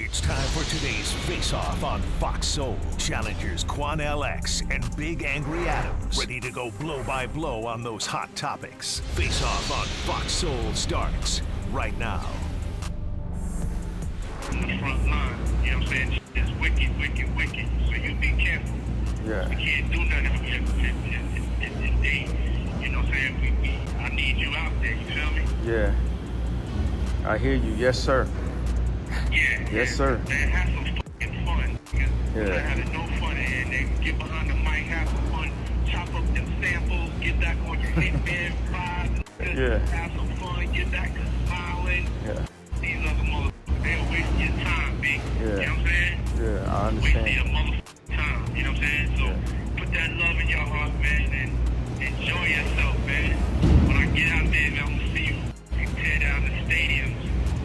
It's time for today's Face-Off on Fox Soul. Challengers Quan LX and Big Angry Adams ready to go blow by blow on those hot topics. Face-Off on Fox Soul starts right now. On the front line, you know what I'm saying? It's wicked, wicked, wicked. So you be careful. Yeah. We can't do nothing if they, you know what I'm saying? I need you out there, you feel me? Yeah. I hear you. Yes, sir. Yeah. Yes, sir. Man, have some fucking fun. Yeah. Not having no fun and then get behind the mic, have some fun, chop up them samples, get back on your Hitman vibe. Yeah. Have some fun, get back to smiling. Yeah. These other motherfuckers, they'll waste your time, big. Yeah. You know what I'm saying? Yeah, I Waste understand. your motherfucking time, you know what I'm saying? So put that love in your heart, man, and enjoy yourself, man. When I get out there, man, I'm gonna see you tear down the stadiums.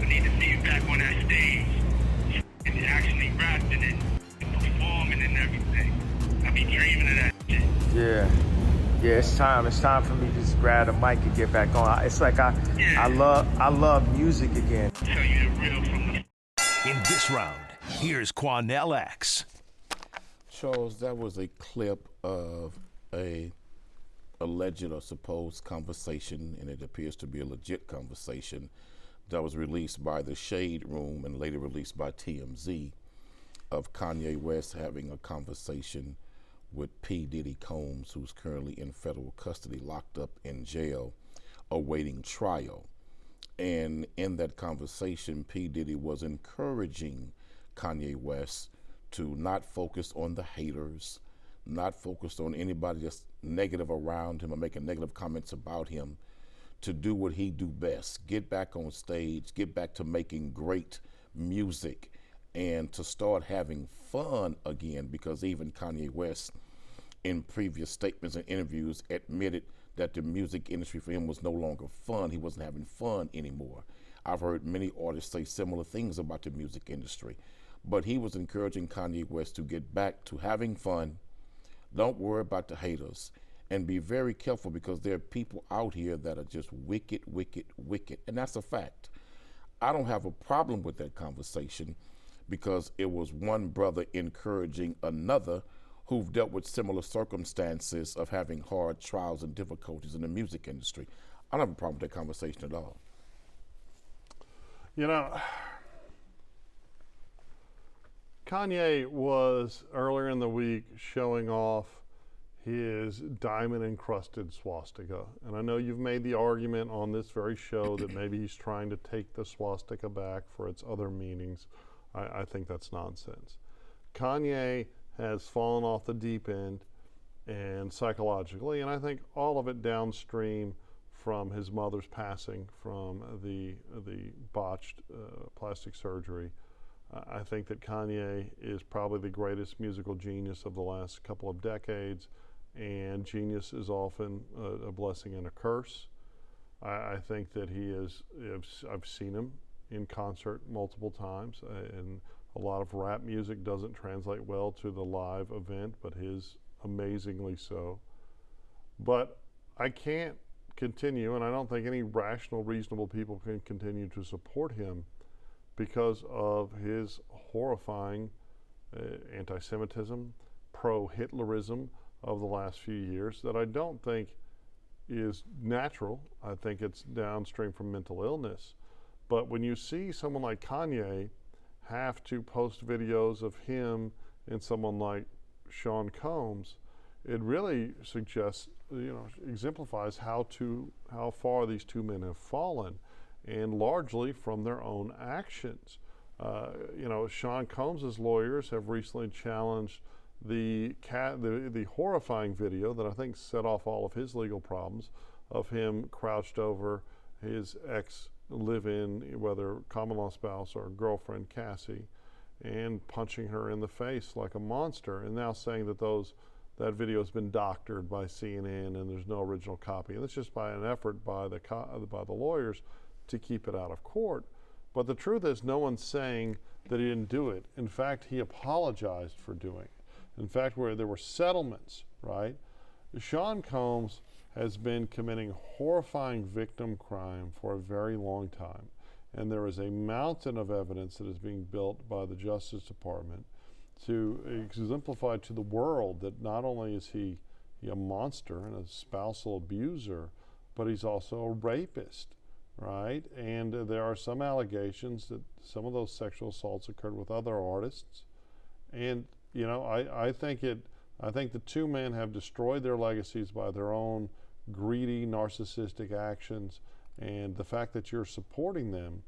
I need to see you back on that stage and actually rapping and performing and everything. I be dreaming of that shit. Yeah. Yeah, it's time. It's time for me to just grab the mic and get back on. It's like I love music again. Tell you the real from the. In this round, here's Quan LX. Charles, that was a clip of a alleged or supposed conversation, and it appears to be a legit conversation that was released by the Shade Room and later released by TMZ of Kanye West having a conversation with P. Diddy Combs, who's currently in federal custody, locked up in jail, awaiting trial. And in that conversation, P. Diddy was encouraging Kanye West to not focus on the haters, not focus on anybody that's negative around him or making negative comments about him, to do what he do best, get back on stage, get back to making great music, and to start having fun again, because even Kanye West, in previous statements and interviews, admitted that the music industry for him was no longer fun. He wasn't having fun anymore. I've heard many artists say similar things about the music industry, but he was encouraging Kanye West to get back to having fun. Don't worry about the haters, and be very careful, because there are people out here that are just wicked, wicked, wicked, and that's a fact. I don't have a problem with that conversation, because it was one brother encouraging another who've dealt with similar circumstances of having hard trials and difficulties in the music industry. I don't have a problem with that conversation at all. You know, Kanye was earlier in the week showing off his diamond-encrusted swastika. And I know you've made the argument on this very show that maybe he's trying to take the swastika back for its other meanings. I think that's nonsense. Kanye has fallen off the deep end and psychologically, and I think all of it downstream from his mother's passing from the botched plastic surgery. I think that Kanye is probably the greatest musical genius of the last couple of decades, and genius is often a blessing and a curse. I think that he is, I've seen him in concert multiple times, and a lot of rap music doesn't translate well to the live event, but his amazingly so. But I can't continue, and I don't think any rational, reasonable people can continue to support him because of his horrifying anti-Semitism, pro-Hitlerism of the last few years that I don't think is natural. I think it's downstream from mental illness. But when you see someone like Kanye have to post videos of him and someone like Sean Combs, it really suggests, exemplifies how far these two men have fallen, and largely from their own actions. Sean Combs' lawyers have recently challenged the horrifying video that I think set off all of his legal problems of him crouched over his ex-live-in, whether common-law spouse or girlfriend, Cassie, and punching her in the face like a monster, and now saying that that video has been doctored by CNN and there's no original copy. And it's just by an effort by the lawyers to keep it out of court. But the truth is, no one's saying that he didn't do it. In fact, he apologized for doing it. In fact, where there were settlements, right? Sean Combs has been committing horrifying victim crime for a very long time. And there is a mountain of evidence that is being built by the Justice Department to exemplify to the world that not only is he a monster and a spousal abuser, but he's also a rapist, right? And there are some allegations that some of those sexual assaults occurred with other artists. And, you know, I think the two men have destroyed their legacies by their own greedy, narcissistic actions. And the fact that you're supporting them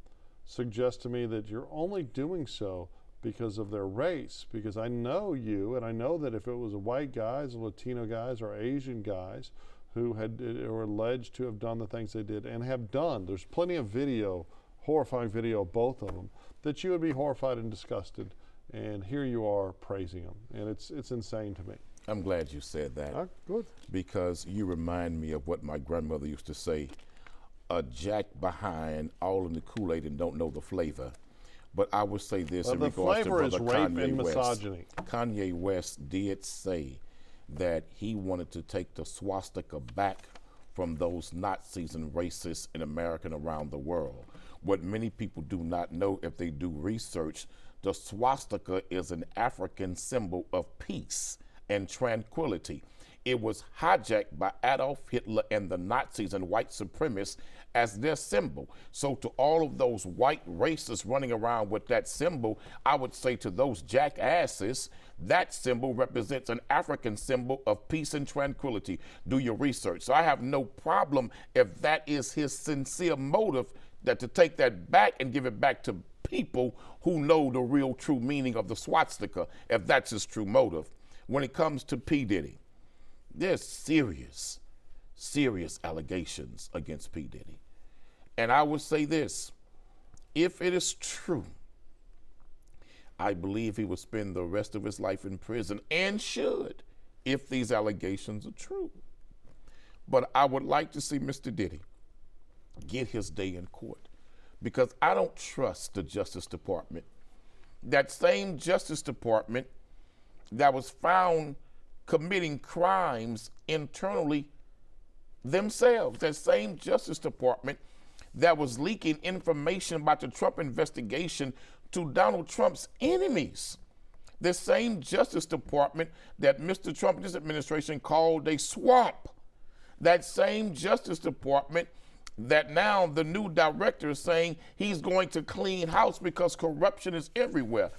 suggests to me that you're only doing so because of their race. Because I know you, and I know that if it was white guys, Latino guys, or Asian guys who were alleged to have done the things they did and have done, there's plenty of video, horrifying video of both of them, that you would be horrified and disgusted. And here you are praising them. And it's insane to me. I'm glad you said that. Good. Because you remind me of what my grandmother used to say. A jack behind all in the Kool-Aid and don't know the flavor. But I would say this in regards to Brother Kanye West. Misogyny. Kanye West did say that he wanted to take the swastika back from those Nazis and racists in America and around the world. What many people do not know if they do research, the swastika is an African symbol of peace and tranquility. It was hijacked by Adolf Hitler and the Nazis and white supremacists as their symbol. So to all of those white racists running around with that symbol, I would say to those jackasses, that symbol represents an African symbol of peace and tranquility. Do your research. So I have no problem if that is his sincere motive, that to take that back and give it back to people who know the real true meaning of the swastika, if that's his true motive. When it comes to P. Diddy, there's serious allegations against P. Diddy. And I would say this, if it is true, I believe he will spend the rest of his life in prison, and should, if these allegations are true. But I would like to see Mr. Diddy get his day in court, because I don't trust the Justice Department. That same Justice Department that was found committing crimes internally themselves, that same Justice Department that was leaking information about the Trump investigation to Donald Trump's enemies, the same Justice Department that Mr. Trump and his administration called a swamp, that same Justice Department that now the new director is saying he's going to clean house because corruption is everywhere.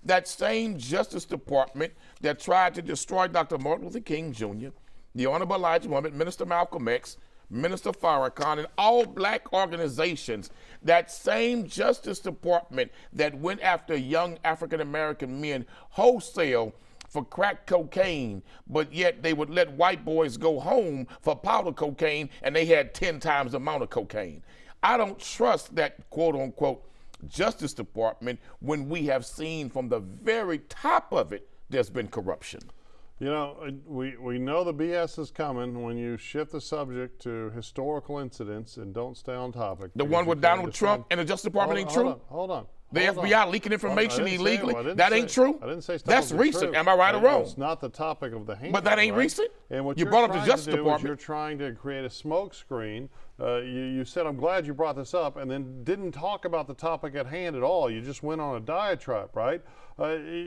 That same Justice Department that tried to destroy Dr. Martin Luther King Jr., the Honorable Elijah Muhammad, Minister Malcolm X, Minister Farrakhan, and all black organizations, that same Justice Department that went after young African-American men wholesale for crack cocaine, but yet they would let white boys go home for powder cocaine, and they had 10 times the amount of cocaine. I don't trust that quote-unquote Justice Department when we have seen from the very top of it there's been corruption. You know, we know the BS is coming when you shift the subject to historical incidents and don't stay on topic. The one with Donald Trump and the Justice Department ain't true? Hold on. The FBI leaking information illegally? That ain't true? I didn't say stuff that's recent. Am I right or wrong? It's not the topic of the hand. But that ain't recent? And what you brought up the Justice Department. You're trying to create a smoke screen. You said, I'm glad you brought this up, and then didn't talk about the topic at hand at all. You just went on a diatribe, right?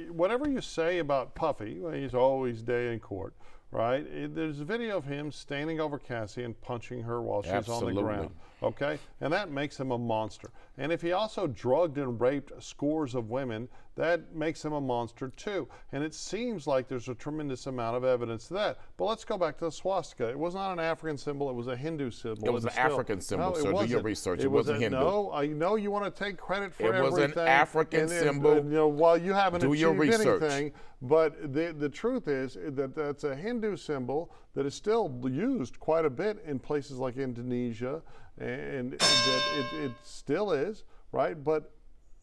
Whatever you say about Puffy, he's always day in court, right? There's a video of him standing over Cassie and punching her while she's on the ground. Okay? And that makes him a monster. And if he also drugged and raped scores of women, that makes him a monster too. And it seems like there's a tremendous amount of evidence to that. But let's go back to the swastika. It was not an African symbol, it was a Hindu symbol. It was an African symbol, so do your research. It wasn't Hindu. No, I know you want to take credit for everything. It was an African symbol. You know, while you haven't achieved research. Anything, but the truth is that that's a Hindu symbol that is still used quite a bit in places like Indonesia, and that it still is, right? But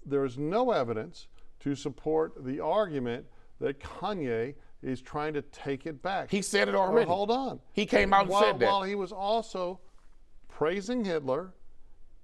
there's no evidence to support the argument that Kanye is trying to take it back. He said it already. Hold on. He came out and said that. While he was also praising Hitler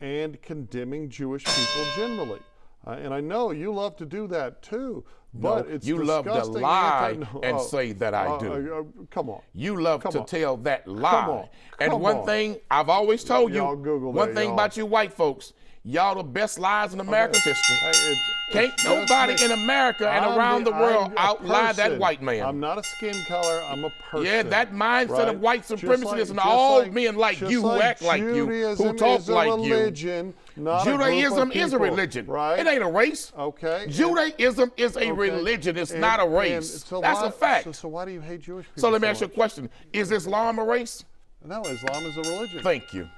and condemning Jewish people generally. And I know you love to do that too, but it's you love to lie and say that I do. Come on. You love to tell that lie. And one thing I've always told you, one thing about you white folks, Y'all the best lies in America's history. Hey, Can't it's nobody just me. in America and I'm around the world I'm a outlie that person. white man. I'm not a skin color. I'm a person. Yeah, that mindset right? of white Just supremacy is in just all men like just you, who act like you, Judaism who talk is a like religion, you. not Judaism a group of is a people, religion. right? It ain't a race. Okay. Judaism is a Okay. religion. It's And- not a and race. so That's why, a fact. So why do you hate Jewish people? So let me ask you a much? question. Is Islam a race? No, Islam is a religion. Thank you.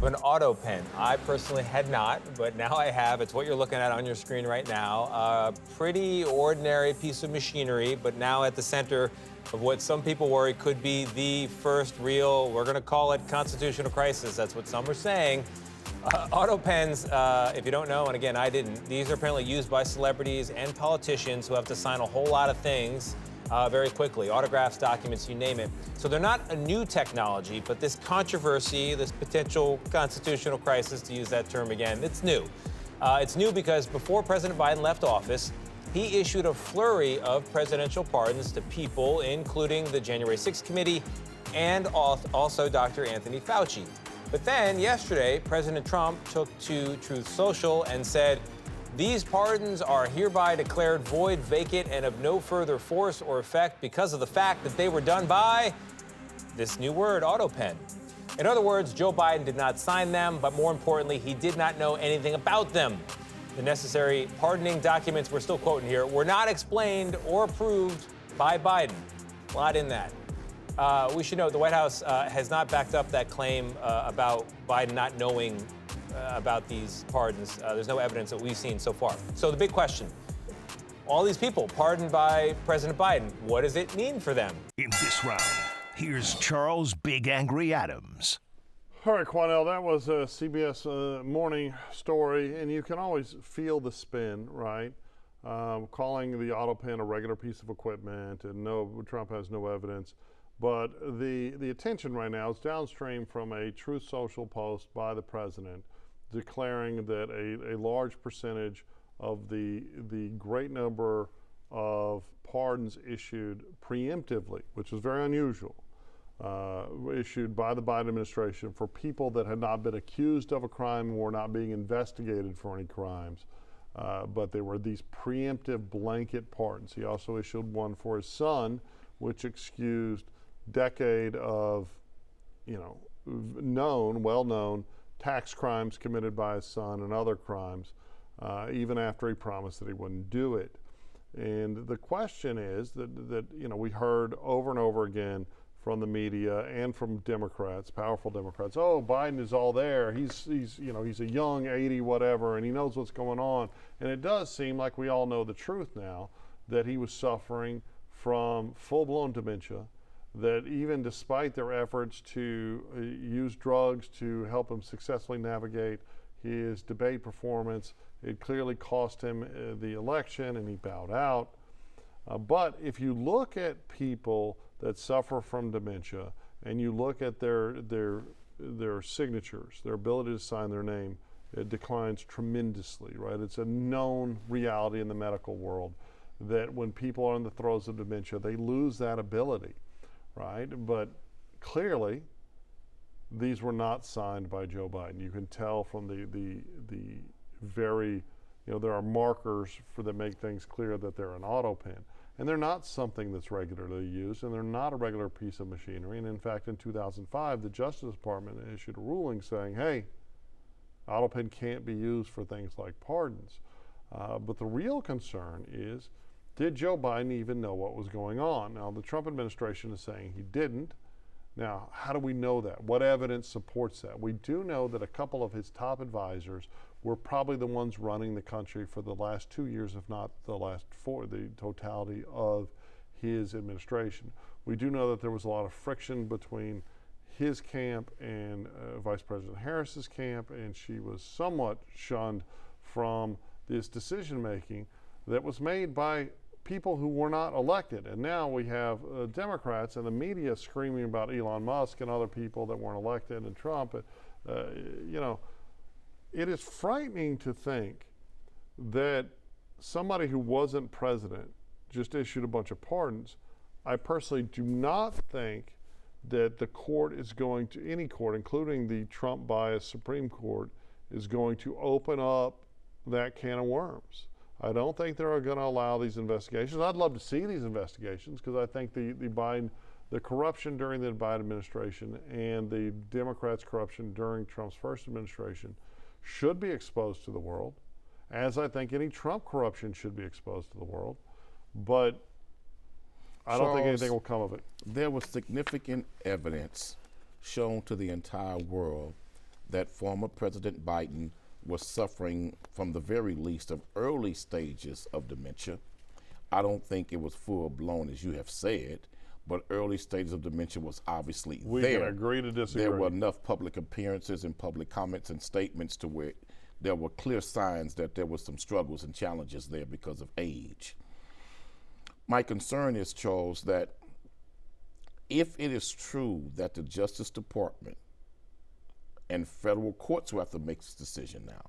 An autopen. I personally had not, but now I have. It's what you're looking at on your screen right now. A pretty ordinary piece of machinery, but now at the center of what some people worry could be the first real, we're going to call it constitutional crisis. That's what some are saying. Autopens, if you don't know, and again, I didn't, these are apparently used by celebrities and politicians who have to sign a whole lot of things very quickly, autographs, documents, you name it. So they're not a new technology, but this controversy, this potential constitutional crisis, to use that term again, it's new. It's new because before President Biden left office, he issued a flurry of presidential pardons to people, including the January 6th committee and also Dr. Anthony Fauci. But then yesterday, President Trump took to Truth Social and said, these pardons are hereby declared void, vacant, and of no further force or effect because of the fact that they were done by this new word, autopen. In other words, Joe Biden did not sign them, but more importantly, he did not know anything about them. The necessary pardoning documents, we're still quoting here, were not explained or approved by Biden. A lot in that. We should note the White House has not backed up that claim about Biden not knowing about these pardons. There's no evidence that we've seen so far. So the big question, all these people pardoned by President Biden, what does it mean for them? In this round, here's Charles Big Angry Adams. All right, Quanell, that was a CBS morning story, and you can always feel the spin, right? Calling the autopen a regular piece of equipment, and no, Trump has no evidence. But the attention right now is downstream from a Truth Social post by the president declaring that a large percentage of the great number of pardons issued preemptively, which is very unusual, issued by the Biden administration for people that had not been accused of a crime and were not being investigated for any crimes. But they were these preemptive blanket pardons. He also issued one for his son, which excused decade of, well-known tax crimes committed by his son and other crimes, even after he promised that he wouldn't do it. And the question is that we heard over and over again from the media and from Democrats, powerful Democrats, oh, Biden is all there. He's a young 80 whatever, and he knows what's going on. And it does seem like we all know the truth now, that he was suffering from full-blown dementia, that even despite their efforts to use drugs to help him successfully navigate his debate performance, it clearly cost him the election and he bowed out. But if you look at people that suffer from dementia and you look at their signatures, their ability to sign their name, it declines tremendously, right? It's a known reality in the medical world that when people are in the throes of dementia, they lose that ability, right? But clearly, these were not signed by Joe Biden. You can tell from the very, there are markers that make things clear that they're an autopen. And they're not something that's regularly used, and they're not a regular piece of machinery. And in fact, in 2005, the Justice Department issued a ruling saying, hey, autopen can't be used for things like pardons. But the real concern is, did Joe Biden even know what was going on? Now, the Trump administration is saying he didn't. Now, how do we know that? What evidence supports that? We do know that a couple of his top advisors were probably the ones running the country for the last 2 years, if not the last 4, the totality of his administration. We do know that there was a lot of friction between his camp and Vice President Harris's camp, and she was somewhat shunned from this decision-making that was made by people who were not elected. And now we have Democrats and the media screaming about Elon Musk and other people that weren't elected and Trump. It is frightening to think that somebody who wasn't president just issued a bunch of pardons. I personally do not think that the court is going to, any court, including the Trump-biased Supreme Court, is going to open up that can of worms. I don't think they're going to allow these investigations. I'd love to see these investigations because I think the corruption during the Biden administration and the Democrats' corruption during Trump's first administration should be exposed to the world, as I think any Trump corruption should be exposed to the world. But I don't think anything will come of it. There was significant evidence shown to the entire world that former President Biden was suffering from the very least of early stages of dementia. I don't think it was full blown, as you have said, but early stages of dementia was obviously there. We can agree to disagree. There were enough public appearances and public comments and statements to where there were clear signs that there were some struggles and challenges there because of age. My concern is, Charles, that if it is true that the Justice Department and federal courts will have to make this decision now,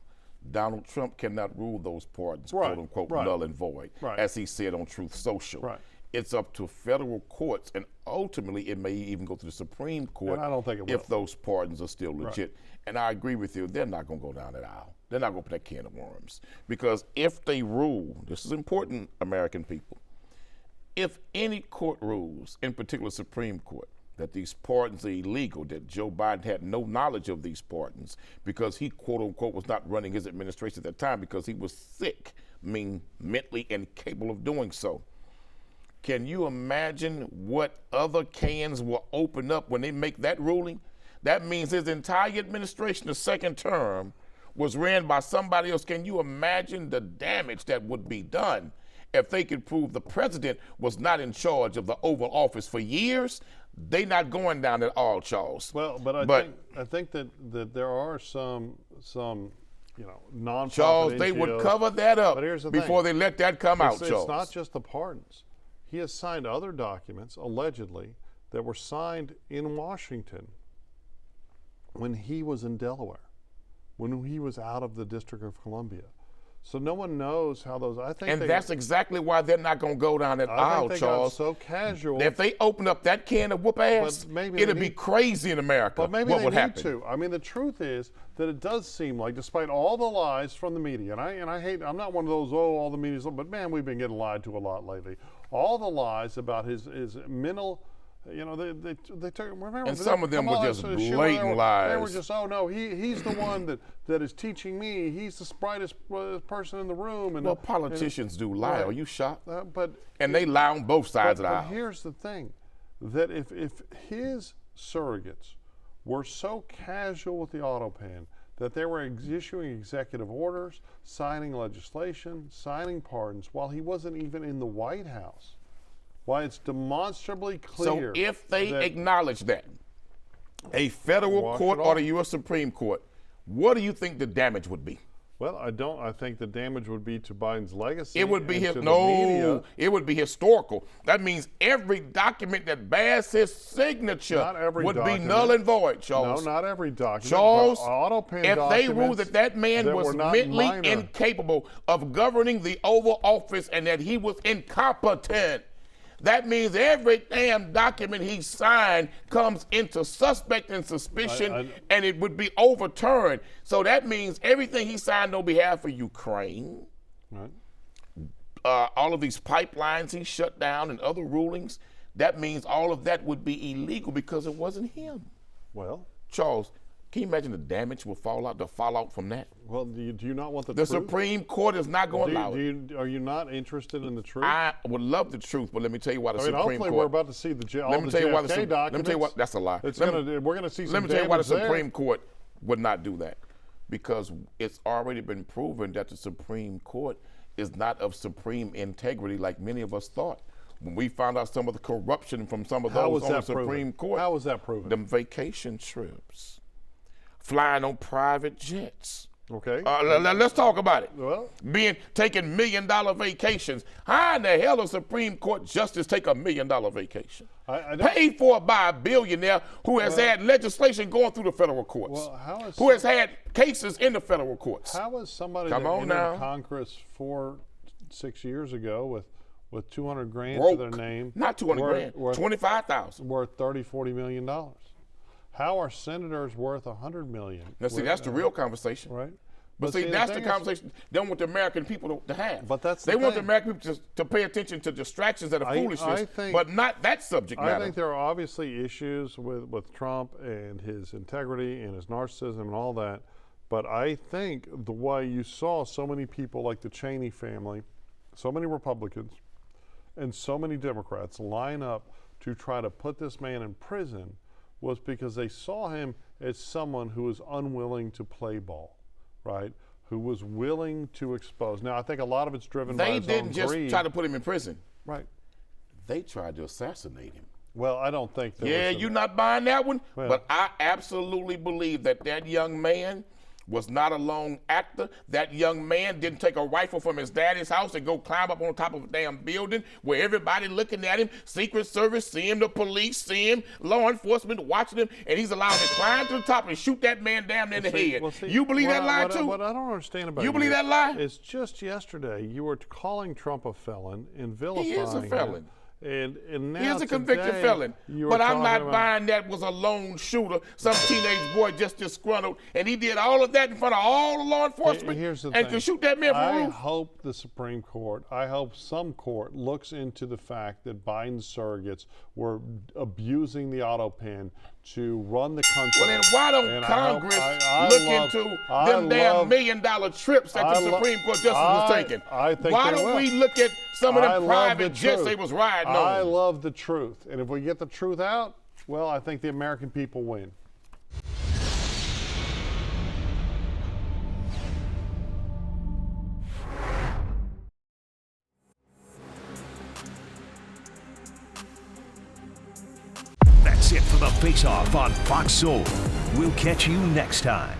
Donald Trump cannot rule those pardons, quote unquote, null and void, as he said on Truth Social. It's up to federal courts, and ultimately it may even go to the Supreme Court. And I don't think it will. If those pardons are still legit. And I agree with you, they're not going to go down that aisle. They're not going to put that can of worms. Because if they rule, this is important, American people, if any court rules, in particular Supreme Court, that these pardons are illegal, that Joe Biden had no knowledge of these pardons because he, quote unquote, was not running his administration at that time because he was sick, mentally incapable of doing so. Can you imagine what other cans will open up when they make that ruling? That means his entire administration, the second term, was ran by somebody else. Can you imagine the damage that would be done if they could prove the president was not in charge of the Oval Office for years? They not going down at all, Charles. Well, but I think that there are some non-profit Charles, they NGOs, would cover that up before they let that come out, Charles. It's not just the pardons. He has signed other documents, allegedly, that were signed in Washington when he was in Delaware, when he was out of the District of Columbia. So no one knows how those. And that's exactly why they're not going to go down that aisle, Charles. So casual. If they open up that can of whoop ass, it'll be crazy in America. But maybe what they would need happen? to. I mean, the truth is that it does seem like, despite all the lies from the media, and I hate. I'm not one of those all the media's, but man, we've been getting lied to a lot lately. All the lies about his mental. They took. Remember, and some of them were just blatant lies. They were just, oh no, he's the one that is teaching me. He's the brightest person in the room. And well, politicians do lie. Are you shocked? And they lie on both sides of the aisle. But here's the thing, that if his surrogates were so casual with the autopen that they were issuing executive orders, signing legislation, signing pardons, while he wasn't even in the White House. Why it's demonstrably clear. So if they acknowledge that, a federal court or the U.S. Supreme Court, what do you think the damage would be? Well, I think the damage would be to Biden's legacy. It would be media. It would be historical. That means every document that bears his signature would be null and void, Charles. No, not every document. Charles, autopen if they ruled that man was mentally incapable of governing the Oval Office and that he was incompetent, that means every damn document he signed comes into suspect and suspicion, and it would be overturned. So that means everything he signed on behalf of Ukraine, all of these pipelines he shut down and other rulings, that means all of that would be illegal because it wasn't him. Well, Charles, can you imagine the damage the fallout from that? Well, do you not want the truth? The Supreme Court is not going to allow it. Are you not interested in the truth? I would love the truth, but let me tell you why the Supreme hopefully Court. We're about to see the JFK documents. Let me tell you what. That's a lie. We're going to see some damage there. Let me tell you why the Supreme Court would not do that. Because it's already been proven that the Supreme Court is not of supreme integrity like many of us thought. When we found out some of the corruption from some of those on the Supreme Court. How was that proven? Them vacation trips. Flying on private jets. Okay. Let's talk about it. Well, taking $1 million vacations. How in the hell does Supreme Court justice take $1 million vacation? Paid for by a billionaire who has had legislation going through the federal courts. Well, who has had cases in the federal courts. How was somebody that entered Congress 4-6 years ago with with 200 grand to their name. Not 200 grand, 25,000. Worth $30-40 million. How are senators worth $100 million? Now, see, that's the real conversation. Right. But see, that's the conversation they want the American people to have. But that's they want the American people to pay attention to distractions that are foolishness, but not that subject matter. I think there are obviously issues with Trump and his integrity and his narcissism and all that. But I think the way you saw so many people like the Cheney family, so many Republicans, and so many Democrats line up to try to put this man in prison was because they saw him as someone who was unwilling to play ball, right? Who was willing to expose. Now, I think a lot of it's driven by his own greed. They didn't just try to put him in prison. Right. They tried to assassinate him. Well, I don't think that. Yeah, you're not buying that one, but I absolutely believe that young man was not a lone actor. That young man didn't take a rifle from his daddy's house and go climb up on top of a damn building where everybody looking at him, Secret Service, see him, the police, see him, law enforcement watching him, and he's allowed to climb to the top and shoot that man down in the head. You believe that lie too? What I don't understand about you believe that lie? Is just yesterday you were calling Trump a felon and vilifying him. He is a felon. And now he is a convicted felon. But I'm not buying that was a lone shooter, some teenage boy just disgruntled, and he did all of that in front of all the law enforcement and could shoot that man from the roof. I hope the Supreme Court, I hope some court looks into the fact that Biden's surrogates were abusing the autopen to run the country. Well, then why don't Congress look into them damn $1 million trips that the Supreme Court justice was taking? Why don't we look at some of them private jets they was riding on? I love the truth. And if we get the truth out, well, I think the American people win. That's it for the Face-Off on Fox Soul. We'll catch you next time.